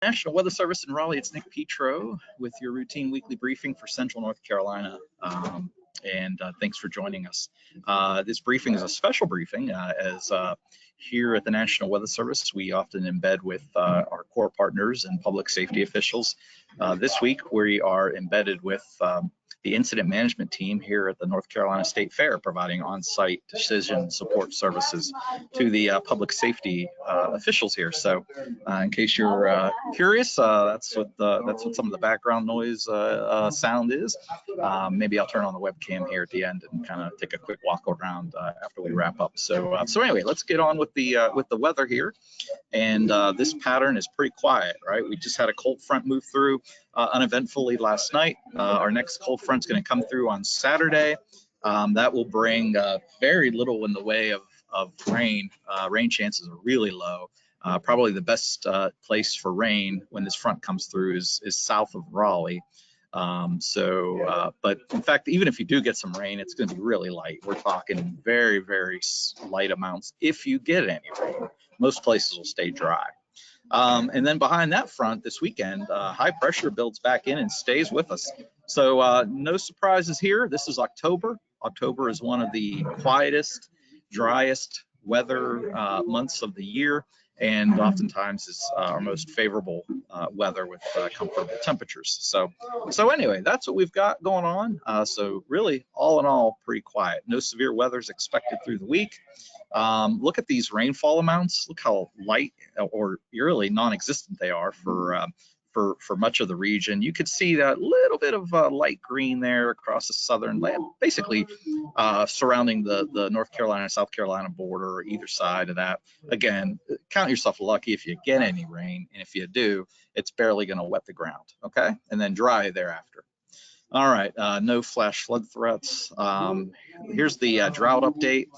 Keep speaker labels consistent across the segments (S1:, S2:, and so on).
S1: National Weather Service in Raleigh, it's Nick Petro with your routine weekly briefing for Central North Carolina. Thanks for joining us. This briefing is a special briefing as here at the National Weather Service, we often embed with our core partners and public safety officials. This week, we are embedded with the incident management team here at the North Carolina State Fair, providing on-site decision support services to the public safety officials here. So in case you're curious, that's what some of the background noise sound is. Maybe I'll turn on the webcam here at the end and kind of take a quick walk around after we wrap up. So anyway, let's get on with the weather here. And this pattern is pretty quiet, right? We just had a cold front move through uneventfully last night. Our next cold front's going to come through on Saturday. That will bring very little in the way of rain. Rain chances are really low. Probably the best place for rain when this front comes through is south of Raleigh. But in fact, even if you do get some rain, it's going to be really light. We're talking very, very light amounts if you get any rain. Most places will stay dry. And then behind that front this weekend, high pressure builds back in and stays with us. So no surprises here. This is October. October is one of the quietest, driest weather months of the year, and oftentimes is our most favorable weather with comfortable temperatures. So anyway, that's what we've got going on. So really, all in all, pretty quiet. No severe weather is expected through the week. Look at these rainfall amounts. Look how light or really non-existent they are for much of the region. You could see that little bit of light green there across the southern land, basically surrounding the North Carolina, South Carolina border, or either side of that. Again, count yourself lucky if you get any rain, and if you do, it's barely going to wet the ground, okay? And then dry thereafter. All right, no flash flood threats. Here's the drought update.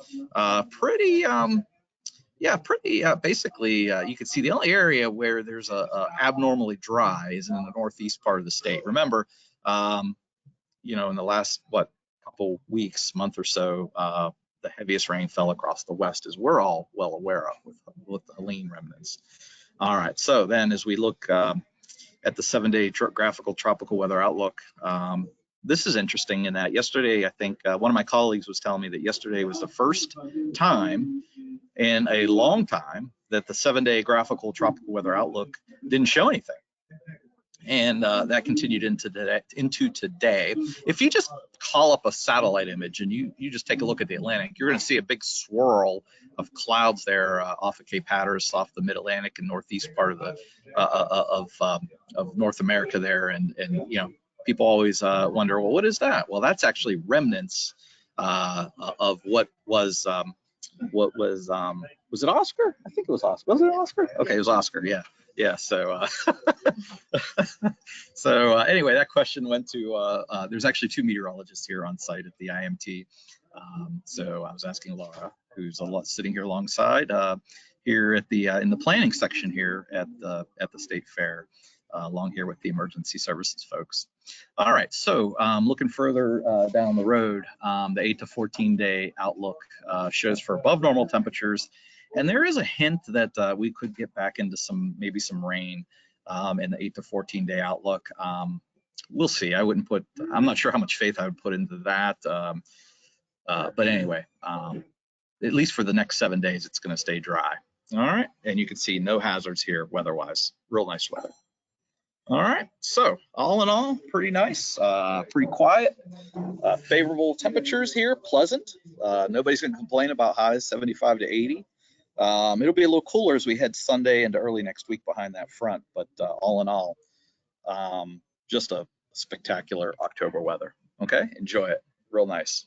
S1: Basically, you can see the only area where there's a abnormally dry is in the northeast part of the state. Remember, in the last, couple weeks, month or so, the heaviest rain fell across the west, as we're all well aware of with the Helene remnants. All right, so then as we look at the 7-day graphical tropical weather outlook, this is interesting in that yesterday, I think one of my colleagues was telling me that yesterday was the first time in a long time that the 7-day graphical tropical weather outlook didn't show anything. And that continued into today. If you just call up a satellite image and you just take a look at the Atlantic, you're going to see a big swirl of clouds there off of Cape Hatteras, off the Mid-Atlantic and northeast part of the of North America there. And people always wonder, well, what is that? Well, that's actually remnants of what was it Oscar? I think it was Oscar. Was it Oscar? Okay, it was Oscar. Yeah. So anyway, that question went to there's actually 2 meteorologists here on site at the IMT. So I was asking Laura, who's sitting here alongside here at the in the planning section here at the State Fair, along here with the emergency services folks. All right, so looking further down the road, the 8 to 14 day outlook shows for above normal temperatures, and there is a hint that we could get back into maybe some rain in the 8 to 14 day outlook. We'll see. I'm not sure how much faith I would put into that, but anyway, at least for the next 7 days, it's going to stay dry. All right, and you can see no hazards here weather-wise. Real nice weather. All right, so all in all, pretty nice, pretty quiet, favorable temperatures here, pleasant. Nobody's going to complain about highs 75 to 80. It'll be a little cooler as we head Sunday into early next week behind that front, but all in all, just a spectacular October weather. Okay, enjoy it. Real nice.